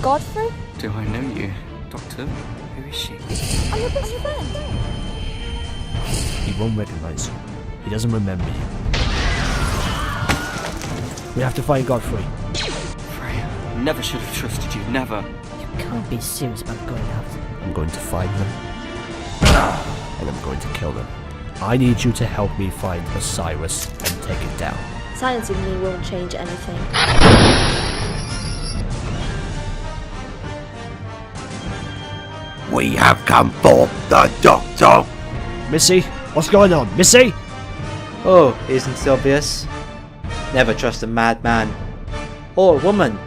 Godfrey? Do I know you, Doctor? Who is she? I'm your best friend. He won't recognize you. He doesn't remember you. We have to find Godfrey. Freya, never should have trusted you, never. You can't be serious about going after them. I'm going to find them. And I'm going to kill them. I need you to help me find Osiris and take it down. Silencing me won't change anything. We have come for the Doctor. Missy, what's going on? Missy? Oh, isn't it obvious? Never trust a madman. Or woman.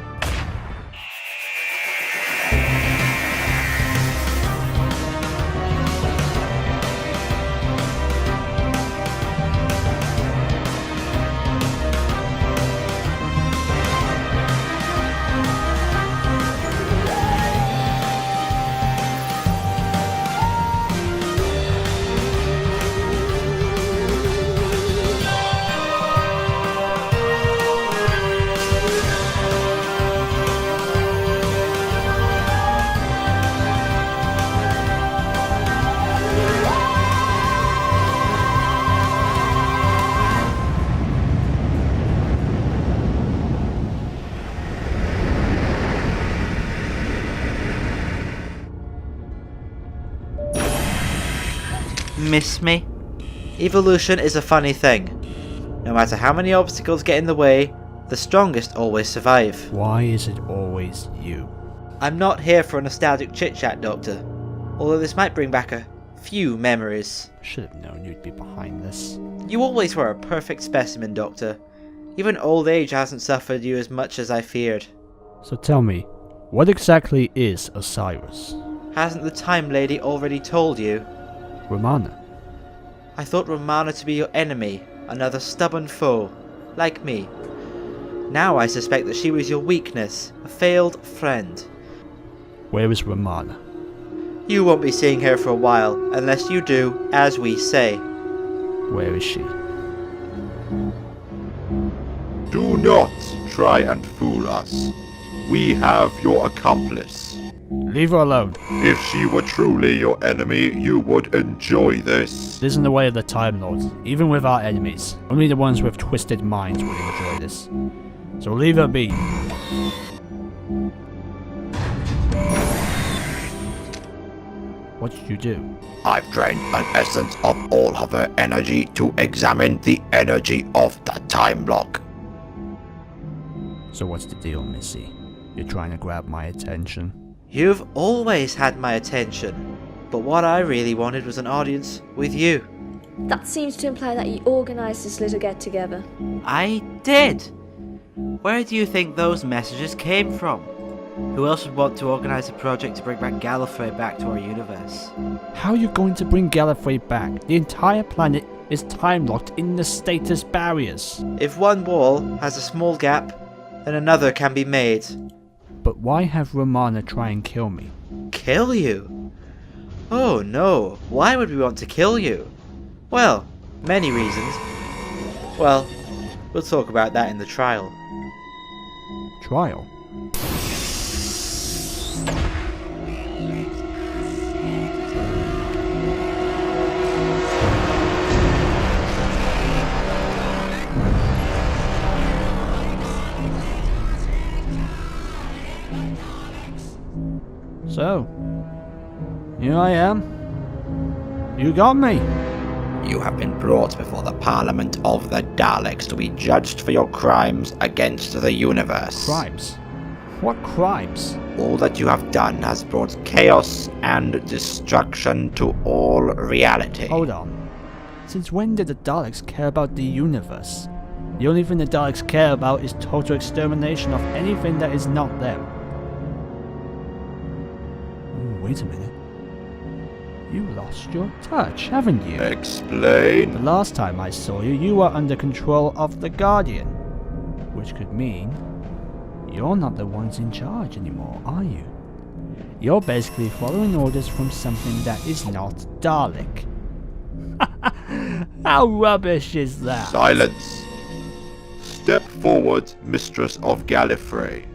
Miss me? Evolution is a funny thing. No matter how many obstacles get in the way, the strongest always survive. Why is it always you? I'm not here for a nostalgic chit-chat, Doctor. Although this might bring back a few memories. Should have known you'd be behind this. You always were a perfect specimen, Doctor. Even old age hasn't suffered you as much as I feared. So tell me, what exactly is Osiris? Hasn't the Time Lady already told you? Romana? I thought Romana to be your enemy, another stubborn foe, like me. Now I suspect that she was your weakness, a failed friend. Where is Romana? You won't be seeing her for a while, unless you do as we say. Where is she? Do not try and fool us. We have your accomplice. Leave her alone. If she were truly your enemy, you would enjoy this. This isn't the way of the Time Lords, even with our enemies. Only the ones with twisted minds will enjoy this. So leave her be. What did you do? I've drained an essence of all of her energy to examine the energy of the time block. So what's the deal, Missy? You're trying to grab my attention? You've always had my attention, but what I really wanted was an audience with you. That seems to imply that you organised this little get-together. I did! Where do you think those messages came from? Who else would want to organise a project to bring back Gallifrey back to our universe? How are you going to bring Gallifrey back? The entire planet is time-locked in the status barriers. If one wall has a small gap, then another can be made. But why have Romana try and kill me? Kill you? Oh no, why would we want to kill you? Well, many reasons. Well, we'll talk about that in the trial. Trial? So, here I am. You got me. You have been brought before the Parliament of the Daleks to be judged for your crimes against the universe. Crimes? What crimes? All that you have done has brought chaos and destruction to all reality. Hold on. Since when did the Daleks care about the universe? The only thing the Daleks care about is total extermination of anything that is not them. Wait a minute. You lost your touch, haven't you? Explain. The last time I saw you, you were under control of the Guardian. Which could mean you're not the ones in charge anymore, are you? You're basically following orders from something that is not Dalek. How rubbish is that? Silence. Step forward, Mistress of Gallifrey.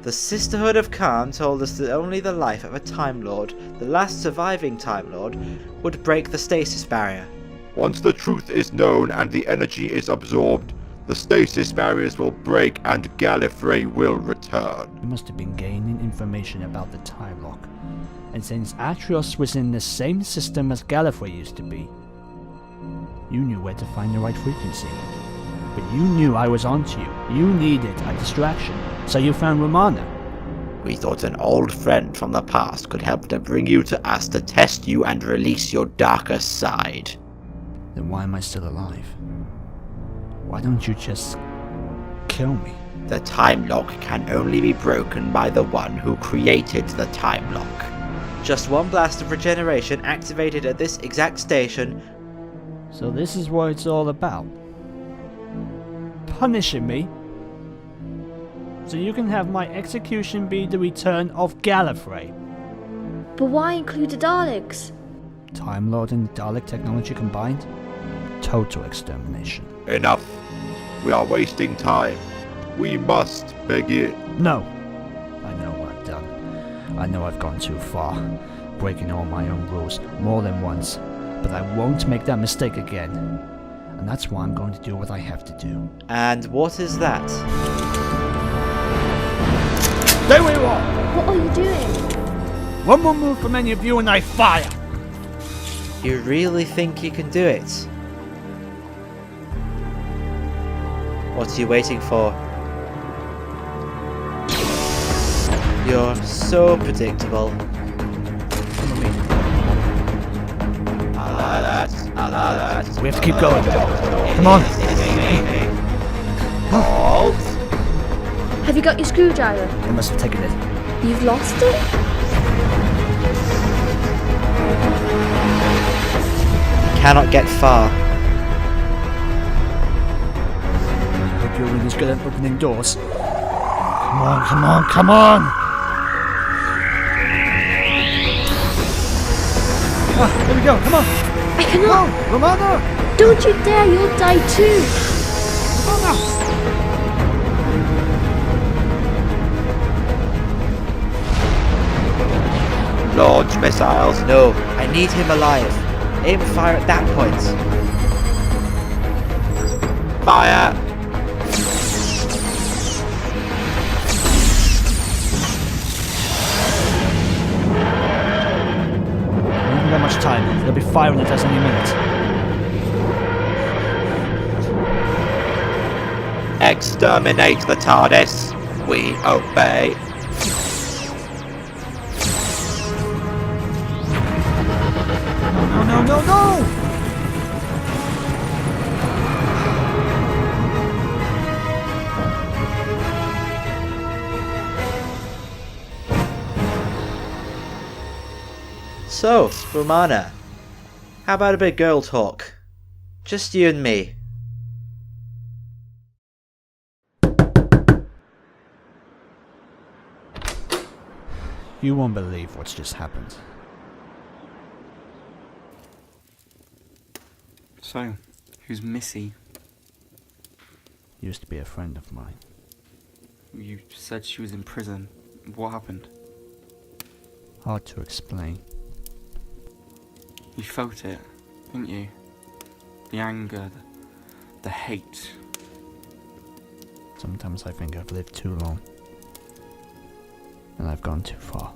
The Sisterhood of Khan told us that only the life of a Time Lord, the last surviving Time Lord, would break the stasis barrier. Once the truth is known and the energy is absorbed, the stasis barriers will break and Gallifrey will return. You must have been gaining information about the time lock. And since Atrios was in the same system as Gallifrey used to be, you knew where to find the right frequency. But you knew I was onto you. You needed a distraction, so you found Romana. We thought an old friend from the past could help to bring you to us to test you and release your darker side. Then why am I still alive? Why don't you just kill me? The time lock can only be broken by the one who created the time lock. Just one blast of regeneration activated at this exact station. So this is what it's all about. Punishing me so you can have my execution be the return of Gallifrey. But why include the Daleks? Time Lord and Dalek technology combined? Total extermination. Enough. We are wasting time. We must begin. No. I know what I've done. I know I've gone too far, breaking all my own rules more than once, but I won't make that mistake again. And that's why I'm going to do what I have to do. And what is that? There we are! What are you doing? One more move from any of you and I fire! You really think you can do it? What are you waiting for? You're so predictable. We have to keep going. Come on! Halt! Have you got your screwdriver? I must have taken it. You've lost it? Cannot get far. I hope you're really good at opening doors. Come on, come on, come on! Ah, there we go, come on! I cannot! Romana! Don't you dare, you'll die too! Romana! Launch missiles. No, I need him alive. Aim fire at that point. Fire! We haven't got much time. They'll be firing at us any minute. Exterminate the TARDIS. We obey. No, no, no! So, Romana, how about a bit of girl talk? Just you and me. You won't believe what's just happened. So, who's Missy? Used to be a friend of mine. You said she was in prison. What happened? Hard to explain. You felt it, didn't you? The anger, the hate. Sometimes I think I've lived too long. And I've gone too far.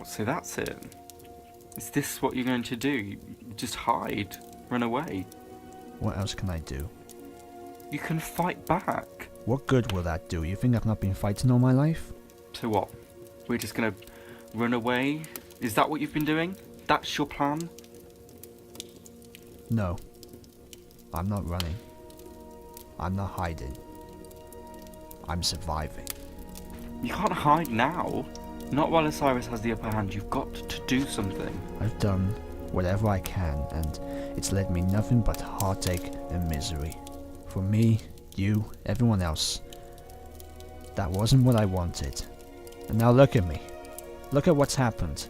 So that's it. Is this what you're going to do? You just hide? Run away? What else can I do? You can fight back. What good will that do? You think I've not been fighting all my life? To what? We're just gonna run away? Is that what you've been doing? That's your plan? No. I'm not running. I'm not hiding. I'm surviving. You can't hide now. Not while Osiris has the upper hand. You've got to do something. I've done whatever I can, and it's led me nothing but heartache and misery. For me, you, everyone else. That wasn't what I wanted. And now look at me. Look at what's happened.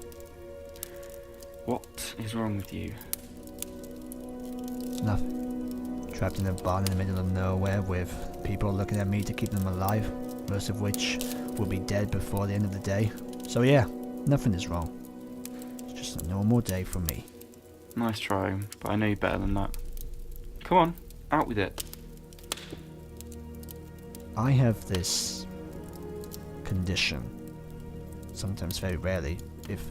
What is wrong with you? Nothing. Trapped in a barn in the middle of nowhere with people looking at me to keep them alive. most of which will be dead before the end of the day. So yeah, nothing is wrong. It's just a normal day for me. Nice try, but I know you better than that. Come on, out with it. I have this condition, sometimes very rarely, if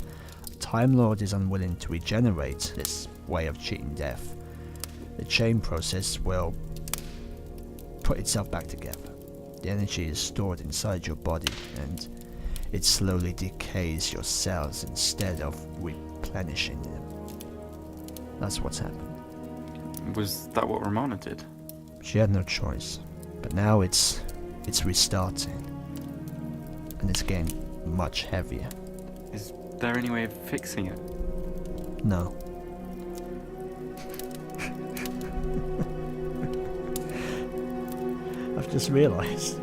a Time Lord is unwilling to regenerate this way of cheating death, the chain process will put itself back together. The energy is stored inside your body and it slowly decays your cells instead of replenishing them. That's what's happened. Was that what Romana did? She had no choice, but now it's restarting, and it's getting much heavier. Is there any way of fixing it? No. I've just realized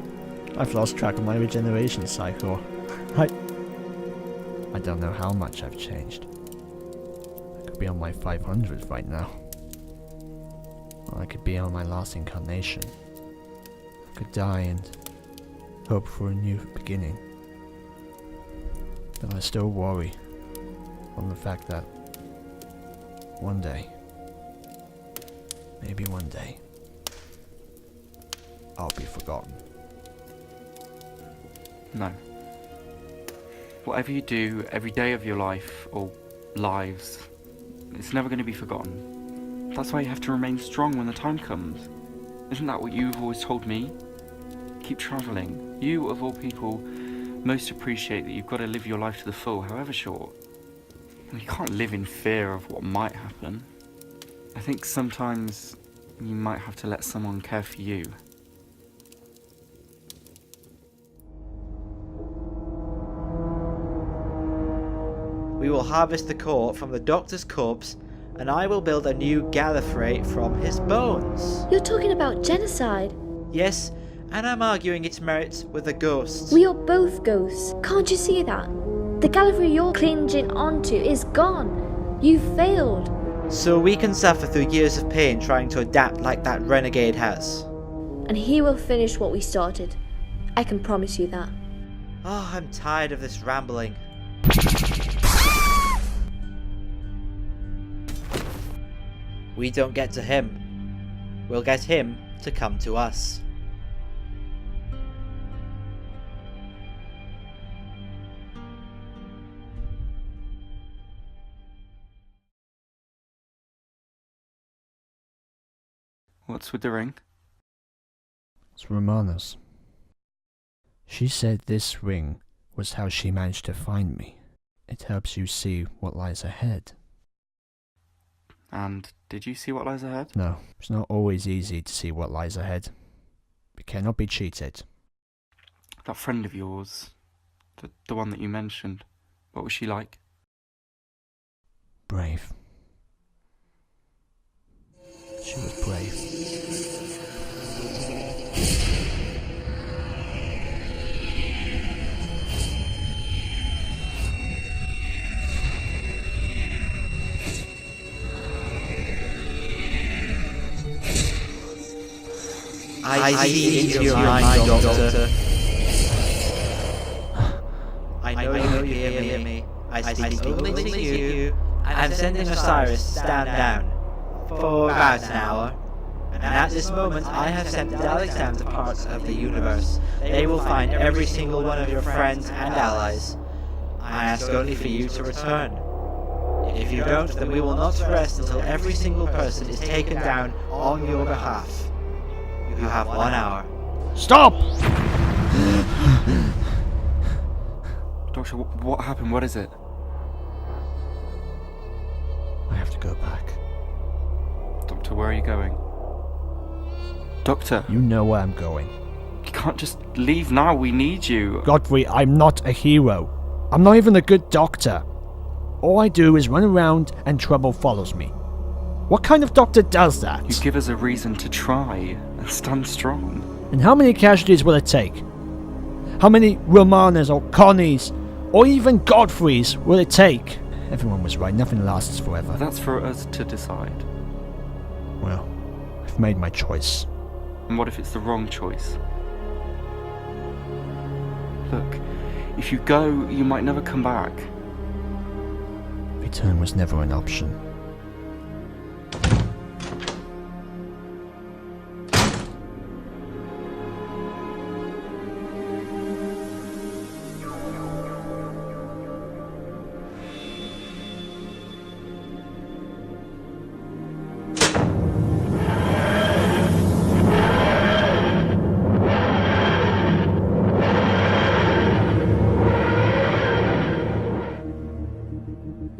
I've lost track of my regeneration cycle. I don't know how much I've changed. I could be on my 500th right now. Or I could be on my last incarnation. I could die and hope for a new beginning. But I still worry on the fact that one day, maybe one day, I'll be forgotten. No. Whatever you do every day of your life, or lives, it's never going to be forgotten. That's why you have to remain strong when the time comes. Isn't that what you've always told me? Keep travelling. You, of all people, most appreciate that you've got to live your life to the full, however short. You can't live in fear of what might happen. I think sometimes you might have to let someone care for you. We will harvest the core from the Doctor's corpse, and I will build a new Gallifrey from his bones. You're talking about genocide. Yes, and I'm arguing its merits with the ghosts. We are both ghosts. Can't you see that? The Gallifrey you're clinging onto is gone. You failed. So we can suffer through years of pain trying to adapt like that renegade has. And he will finish what we started. I can promise you that. Oh, I'm tired of this rambling. We don't get to him. We'll get him to come to us. What's with the ring? It's Romana's. She said this ring was how she managed to find me. It helps you see what lies ahead. And did you see what lies ahead? No, it's not always easy to see what lies ahead. We cannot be cheated. That friend of yours, the one that you mentioned, what was she like? Brave. She was brave. I see into your mind, Doctor. I know you hear me. I speak only to you. I'm sending Osiris to stand down for about an hour. And at this moment I have sent Daleks down to parts of the universe. They will find every single one of your friends and allies. I ask only for you to return. If you don't, then we will not rest until every single person is taken down on your behalf. You have 1 hour. Stop! Doctor, what happened? What is it? I have to go back. Doctor, where are you going? Doctor, You know where I'm going. you can't just leave now. We need you. Godfrey, I'm not a hero. I'm not even a good doctor. All I do is run around and trouble follows me. What kind of doctor does that? You give us a reason to try and stand strong. And how many casualties will it take? How many Romanas or Connies or even Godfreys will it take? Everyone was right, nothing lasts forever. That's for us to decide. Well, I've made my choice. And what if it's the wrong choice? Look, if you go, you might never come back. Return was never an option.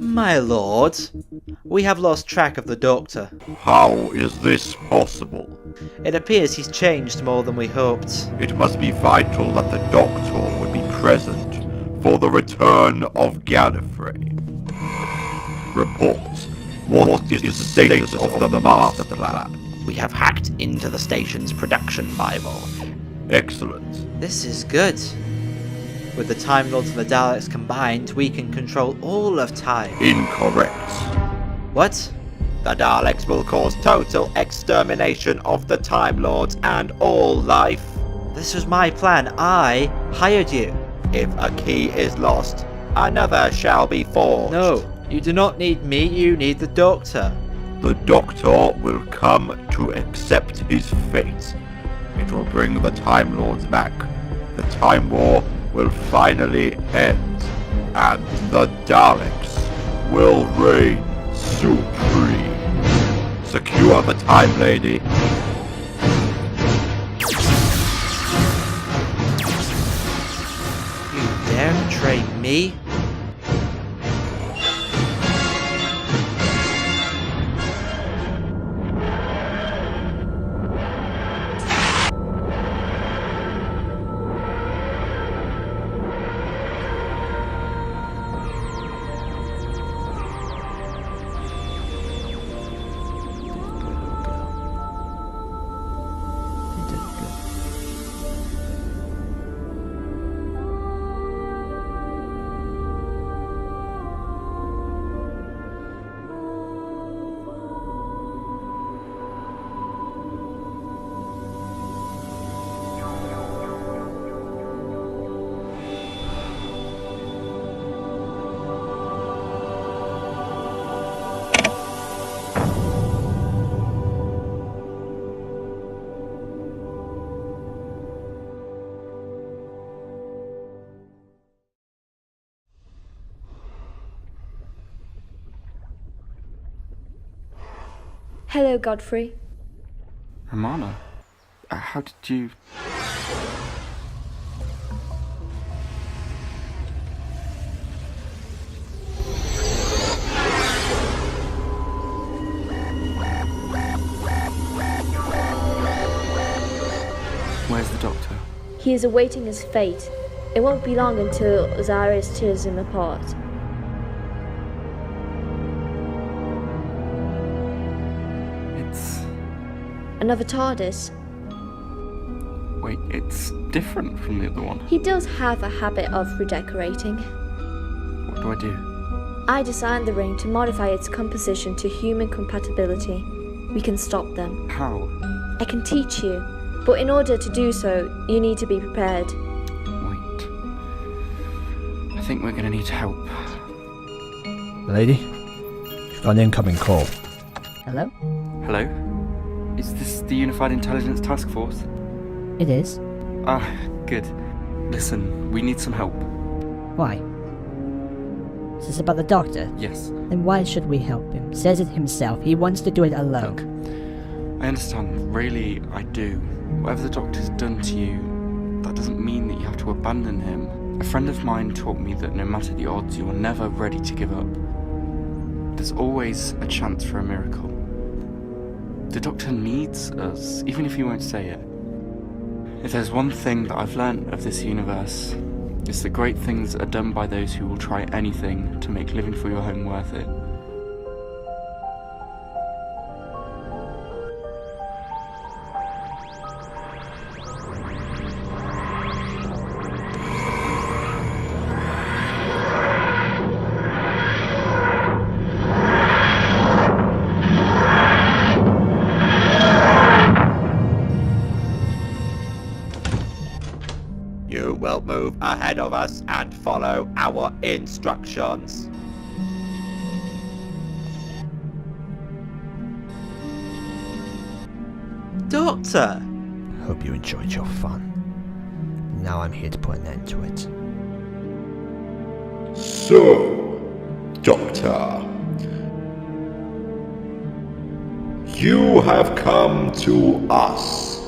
My lord, we have lost track of the Doctor. How is this possible? It appears he's changed more than we hoped. It must be vital that the Doctor would be present for the return of Gallifrey. Report. What is the status of the master plan? We have hacked into the station's production Bible. Excellent. This is good. With the Time Lords and the Daleks combined, we can control all of time. Incorrect. What? The Daleks will cause total extermination of the Time Lords and all life. This was my plan. I hired you. If a key is lost, another shall be forged. No, you do not need me, you need the Doctor. The Doctor will come to accept his fate. It will bring the Time Lords back. The Time War will finally end, and the Daleks will reign supreme. Secure the Time Lady. You dare betray me? Hello, Godfrey. Romana, how did you... Where's the Doctor? He is awaiting his fate. It won't be long until Osiris tears him apart. It's... Another TARDIS. Wait, it's different from the other one. He does have a habit of redecorating. What do I do? I designed the ring to modify its composition to human compatibility. We can stop them. How? I can teach you, but in order to do so, you need to be prepared. Wait. I think we're gonna need help. Lady, you've got an incoming call. Hello? Hello? Is this the Unified Intelligence Task Force? It is. Ah, good. Listen, we need some help. Why? Is this about the Doctor? Yes. Then why should we help him? Says it himself. He wants to do it alone. Look, I understand. Really, I do. Whatever the Doctor's done to you, that doesn't mean that you have to abandon him. A friend of mine taught me that no matter the odds, you are never ready to give up. There's always a chance for a miracle. The Doctor needs us, even if he won't say it. If there's one thing that I've learnt of this universe, it's that great things are done by those who will try anything to make living for your home worth it. will move ahead of us and follow our instructions. Doctor! Hope you enjoyed your fun. Now I'm here to put an end to it. So, Doctor, you have come to us.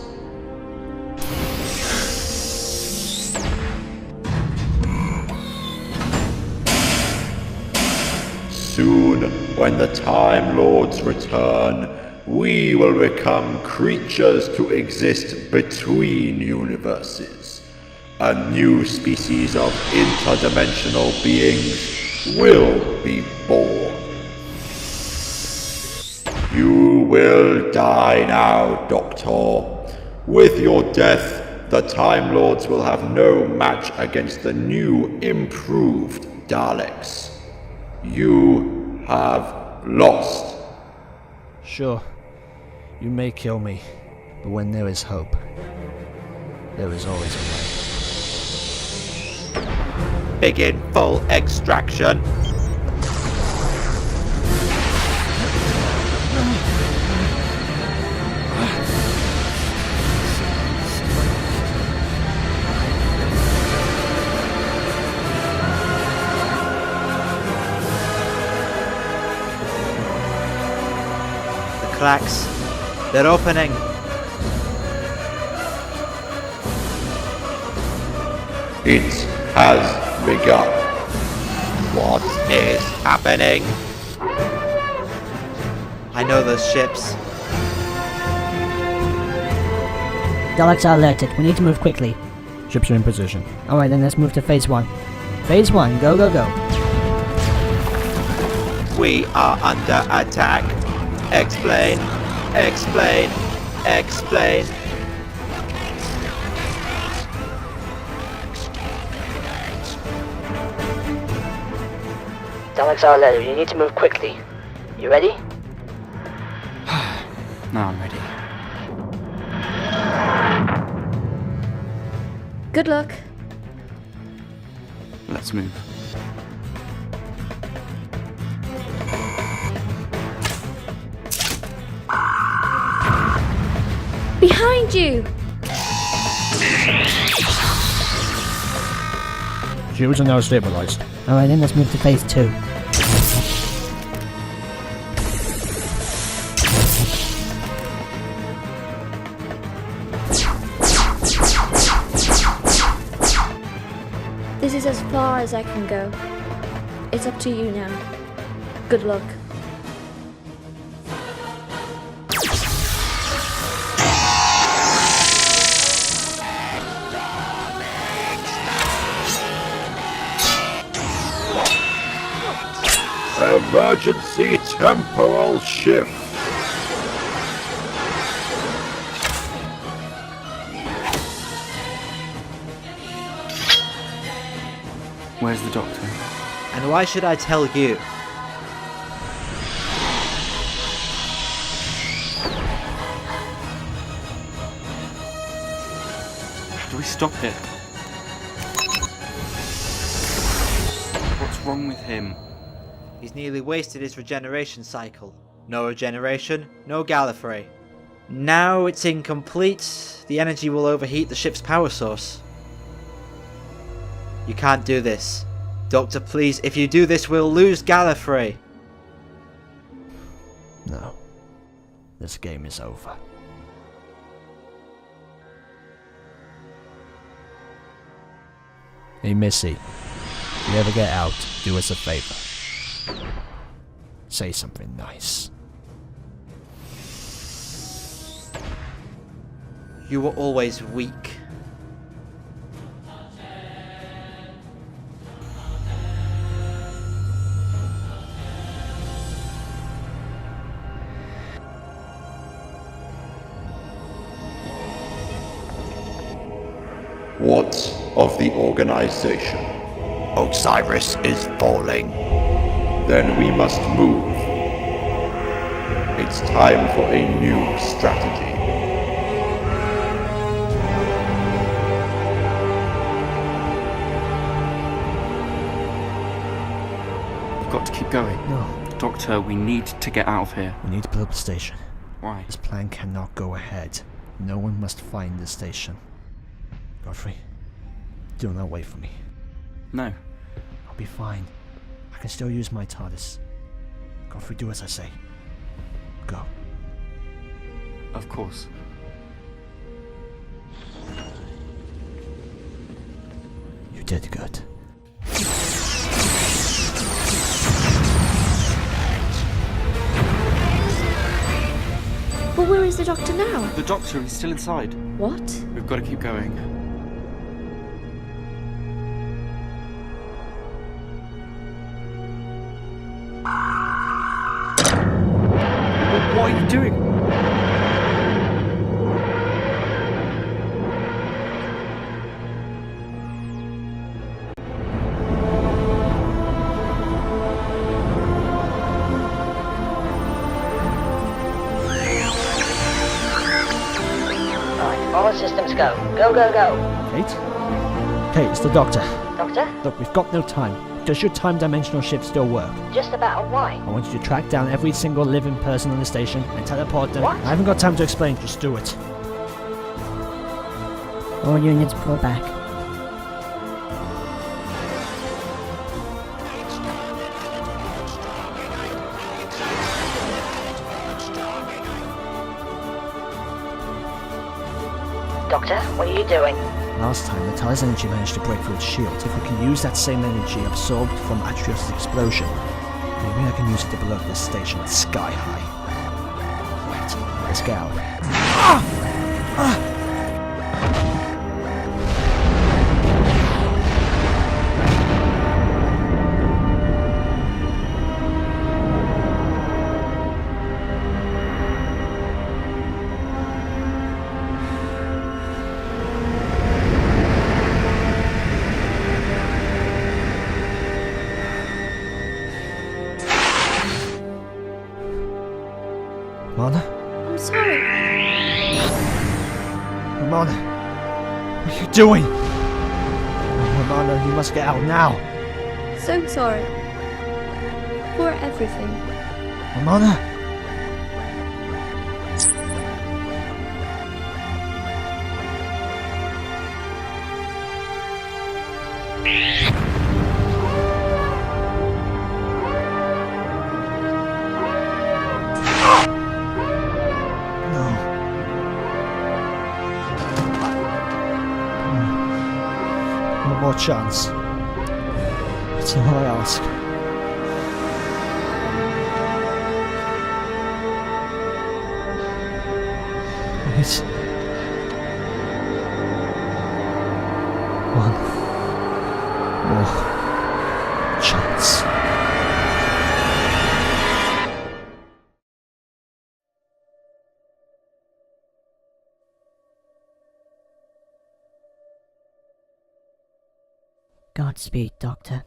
Soon, when the Time Lords return, we will become creatures to exist between universes. A new species of interdimensional beings will be born. You will die now, Doctor. With your death, the Time Lords will have no match against the new, improved Daleks. You have lost. Sure, you may kill me, but when there is hope, there is always a way. Begin full extraction. Cracks. They're opening. It has begun. What is happening? I know those ships. Daleks are alerted. We need to move quickly. Ships are in position. Alright, then let's move to phase 1. Phase 1, go, go, go. We are under attack. Explain. Explain. Explain. Daleks are alerted. You need to move quickly. You ready? Now I'm ready. Good luck. Let's move. Behind you! Shields are now stabilized. Alright, then let's move to phase 2. This is as far as I can go. It's up to you now. Good luck. Emergency temporal shift. Where's the doctor? And why should I tell you? How do we stop it? What's wrong with him? He's nearly wasted his regeneration cycle. No regeneration, no Gallifrey. Now it's incomplete. The energy will overheat the ship's power source. You can't do this. Doctor, please, if you do this, we'll lose Gallifrey. No. This game is over. Hey Missy, if you ever get out, do us a favor. Say something nice. You were always weak. What of the organization? Osiris is falling. Then we must move. It's time for a new strategy. going. No. Doctor, we need to get out of here. We need to put up the station. Why? This plan cannot go ahead. No one must find the station. Godfrey, do not wait for me. No. I'll be fine. I can still use my TARDIS. Godfrey, do as I say. Go. Of course. You did good. But where is the Doctor now? The Doctor is still inside. What? We've got to keep going. What are you doing? All systems go. Go, go, go. Kate? Kate, it's the Doctor. Doctor? Look, we've got no time. Does your time-dimensional ship still work? Just about. Why? I want you to track down every single living person on the station and teleport them. What? I haven't got time to explain, just do it. All units pull back. Doctor, what are you doing? Last time, the TARDIS energy managed to break through its shield. If we can use that same energy absorbed from Atrios' explosion, maybe I can use it to blow up this station sky high. Right, let's get out. Romana? I'm sorry. Romana? What are you doing? Romana, you must get out now. So sorry. For everything. Romana? One more chance. That's all I ask. Please. One more chance. Godspeed, Doctor.